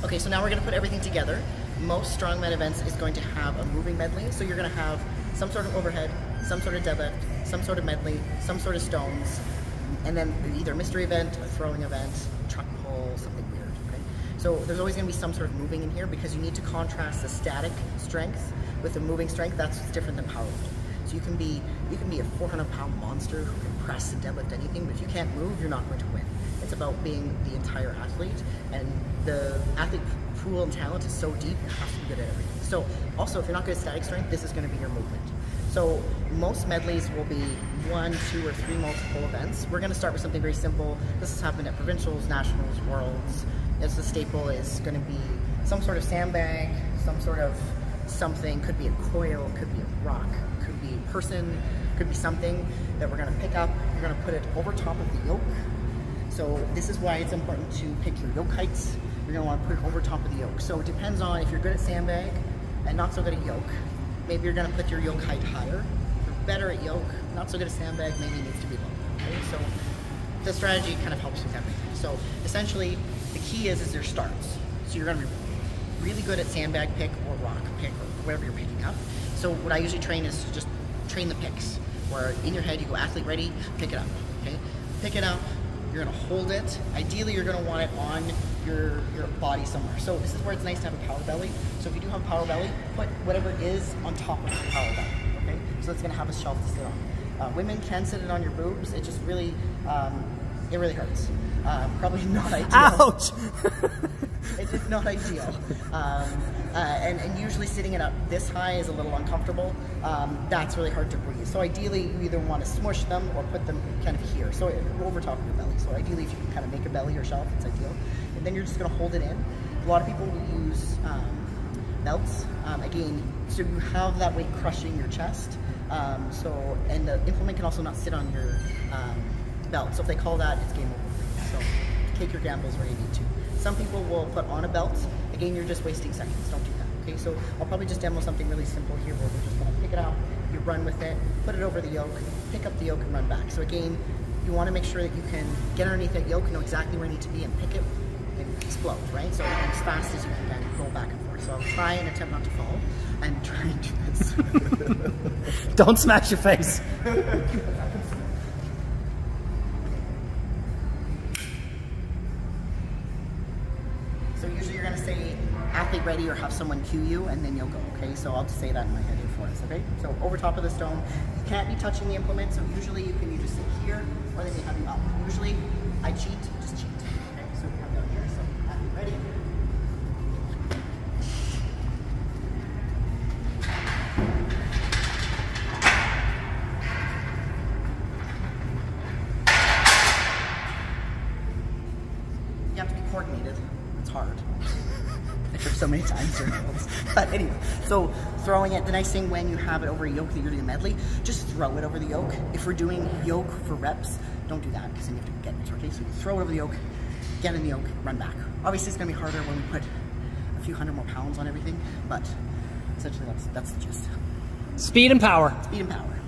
Okay, so now we're gonna put everything together. Most strongman events is going to have a moving medley, so you're gonna have some sort of overhead, some sort of deadlift, some sort of medley, some sort of stones, and then either a mystery event, a throwing event, truck pull, something weird, okay? So there's always gonna be some sort of moving in here because you need to contrast the static strength with the moving strength. That's different than powerlifting. So you can be a 400-pound monster who can press and deadlift anything, but if you can't move, you're not going to win. It's about being the entire athlete, and the athlete pool and talent is so deep, you have to be good at everything. So also, if you're not good at static strength, this is going to be your movement. So most medleys will be 1, 2, or 3 multiple events. We're going to start with something very simple. This has happened at provincials, nationals, worlds. As the staple is going to be some sort of sandbag, some sort of something, could be a coil, could be a rock, could be a person, could be something that we're going to pick up. You're going to put it over top of the yoke. So this is why it's important to pick your yoke heights. You're going to want to put it over top of the yoke. So it depends on if you're good at sandbag and not so good at yoke. Maybe you're going to put your yoke height higher. If you're better at yoke, not so good at sandbag, maybe it needs to be lower. Okay? So the strategy kind of helps with everything. So essentially, the key is your starts. So you're going to be really good at sandbag pick or rock pick or whatever you're picking up. So what I usually train is just train the picks, where in your head you go athlete ready, pick it up. Okay, pick it up. You're gonna hold it. Ideally, you're gonna want it on your body somewhere. So this is where it's nice to have a power belly. So if you do have a power belly, put whatever it is on top of the power belly. Okay, so it's gonna have a shelf to sit on. Women can sit it on your boobs. It just really, it really hurts. Probably not ideal. Ouch! It's just not ideal. And usually sitting it up this high is a little uncomfortable. That's really hard to breathe. So ideally, you either want to smush them or put them kind of here, so over top of your belly. So ideally, if you can kind of make a belly or shelf, it's ideal. And then you're just going to hold it in. A lot of people will use belts. Again, so you have that weight crushing your chest. And the implement can also not sit on your belt. So if they call that, it's game over. So take your gambles where you need to. Some people will put on a belt. Again, you're just wasting seconds. Don't do that. Okay, so I'll probably just demo something really simple here where we're just gonna pick it up, you run with it, put it over the yoke, pick up the yoke and run back. So again, you wanna make sure that you can get underneath that yoke, know exactly where you need to be and pick it and explode, right? So as fast as you can go back and forth. So I'll try and attempt not to fall and try and do this. Don't smash your face. So usually you're going to say athlete ready or have someone cue you and then you'll go, okay? So I'll just say that in my head here for us, okay? So over top of the stone, you can't be touching the implement, so usually you can either sit here or they may have you up. Usually I cheat, just cheat, okay? So we have down here, so athlete ready. You have to be coordinated. It's hard. I tripped so many times during those. But anyway, so throwing it, the nice thing when you have it over a yoke that you're doing a medley, just throw it over the yoke. If we're doing yoke for reps, don't do that because then you have to get it, okay? So you throw it over the yoke, get in the yoke, run back. Obviously it's gonna be harder when we put a few hundred more pounds on everything, but essentially that's the gist. Speed and power. Speed and power.